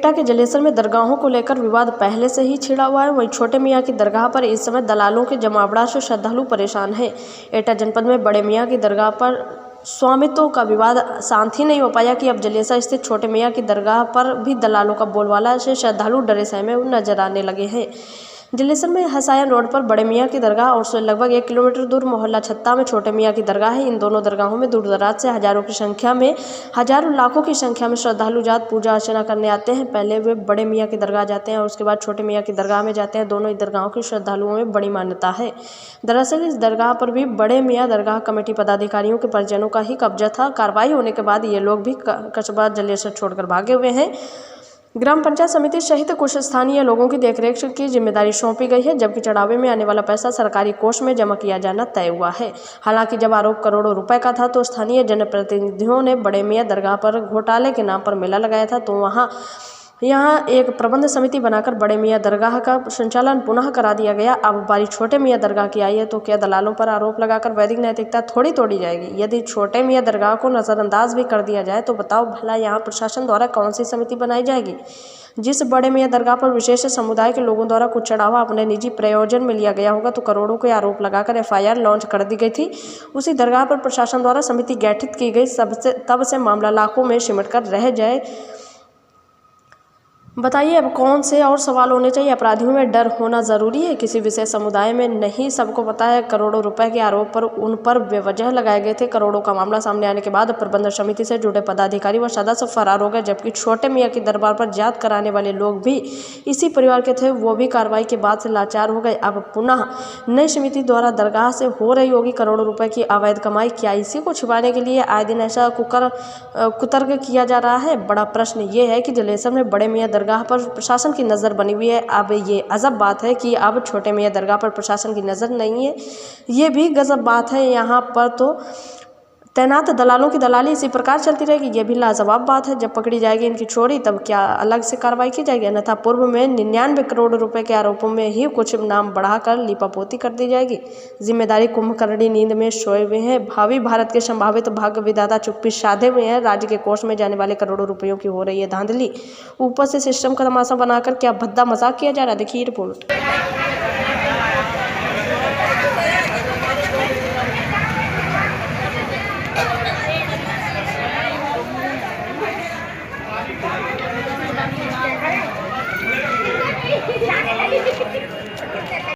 एटा के जलेसर में दरगाहों को लेकर विवाद पहले से ही छिड़ा हुआ है। वहीं छोटे मियाँ की दरगाह पर इस समय दलालों के जमावड़ा से श्रद्धालु परेशान हैं। एटा जनपद में बड़े मियाँ की दरगाह पर स्वामित्व का विवाद शांत ही नहीं हो पाया कि अब जलेसर स्थित छोटे मियाँ की दरगाह पर भी दलालों का बोलबाला से श्रद्धालु डरे सहमे नजर आने लगे हैं। जलेसर में हसायन रोड पर बड़े मियाँ की दरगाह और से लगभग 1 किलोमीटर दूर मोहल्ला छत्ता में छोटे मियाँ की दरगाह है। इन दोनों दरगाहों में दूर दराज से हजारों लाखों की संख्या में श्रद्धालु जात पूजा अर्चना करने आते हैं। पहले वे बड़े मियाँ की दरगाह जाते हैं और उसके बाद छोटे मियाँ की दरगाह में जाते हैं। दोनों ही दरगाहों की श्रद्धालुओं में बड़ी मान्यता है। दरअसल इस दरगाह पर भी बड़े मियाँ दरगाह कमेटी पदाधिकारियों के परिजनों का ही कब्जा था। कार्रवाई होने के बाद ये लोग भी कस्बा जलेसर छोड़कर भागे हुए हैं। ग्राम पंचायत समिति सहित कुछ स्थानीय लोगों की देखरेख की जिम्मेदारी सौंपी गई है, जबकि चढ़ावे में आने वाला पैसा सरकारी कोष में जमा किया जाना तय हुआ है। हालांकि जब आरोप करोड़ों रुपए का था तो स्थानीय जनप्रतिनिधियों ने बड़े मियाँ दरगाह पर घोटाले के नाम पर मेला लगाया था, तो यहाँ एक प्रबंध समिति बनाकर बड़े मियाँ दरगाह का संचालन पुनः करा दिया गया। अब बारी छोटे मियाँ दरगाह की आई है, तो क्या दलालों पर आरोप लगाकर वैदिक नैतिकता थोड़ी तोड़ी जाएगी? यदि छोटे मियाँ दरगाह को नज़रअंदाज भी कर दिया जाए तो बताओ भला यहाँ प्रशासन द्वारा कौन सी समिति बनाई जाएगी? जिस बड़े मियाँ दरगाह पर विशेष समुदाय के लोगों द्वारा कुछ चढ़ावा अपने निजी प्रयोजन में लिया गया होगा तो करोड़ों के आरोप लगाकर FIR लॉन्च कर दी गई थी। उसी दरगाह पर प्रशासन द्वारा समिति गठित की गई, तब से मामला लाखों में सिमट कर रह जाए। बताइए अब कौन से और सवाल होने चाहिए? अपराधियों में डर होना ज़रूरी है? किसी विशेष समुदाय में नहीं, सबको पता है करोड़ों रुपए के आरोप पर उन पर बेवजह लगाए गए थे। करोड़ों का मामला सामने आने के बाद प्रबंधन समिति से जुड़े पदाधिकारी व सदस्य फरार हो गए, जबकि छोटे मियाँ की दरबार पर जात कराने वाले लोग भी इसी परिवार के थे, वो भी कार्रवाई के बाद से लाचार हो गए। अब पुनः नई समिति द्वारा दरगाह से हो रही होगी करोड़ों रुपये की अवैध कमाई। क्या इसी को छिपाने के लिए आए दिन ऐसा कुतर्क किया जा रहा है? बड़ा प्रश्न ये है कि जलेसर में बड़े मियाँ दरगाह पर प्रशासन की नज़र बनी हुई है। अब ये अजब बात है कि अब छोटे मियाँ दरगाह पर प्रशासन की नज़र नहीं है। ये भी गजब बात है। यहाँ पर तो तैनात दलालों की दलाली इसी प्रकार चलती रहेगी। ये भी लाजवाब बात है। जब पकड़ी जाएगी इनकी चोरी तब क्या अलग से कार्रवाई की जाएगी? अन्यथा पूर्व में 99 करोड़ रुपए के आरोपों में ही कुछ नाम बढ़ाकर लिपापोती कर दी जाएगी। जिम्मेदारी कुंभकर्णी नींद में सोए हुए हैं। भावी भारत के संभावित भाग्य विधाता चुप्पी साधे हुए हैं। राज्य के कोष में जाने वाले करोड़ों रुपयों की हो रही है धांधली। ऊपर से सिस्टम का तमाशा बनाकर क्या भद्दा मजाक किया जा रहा है? देखिए रिपोर्ट।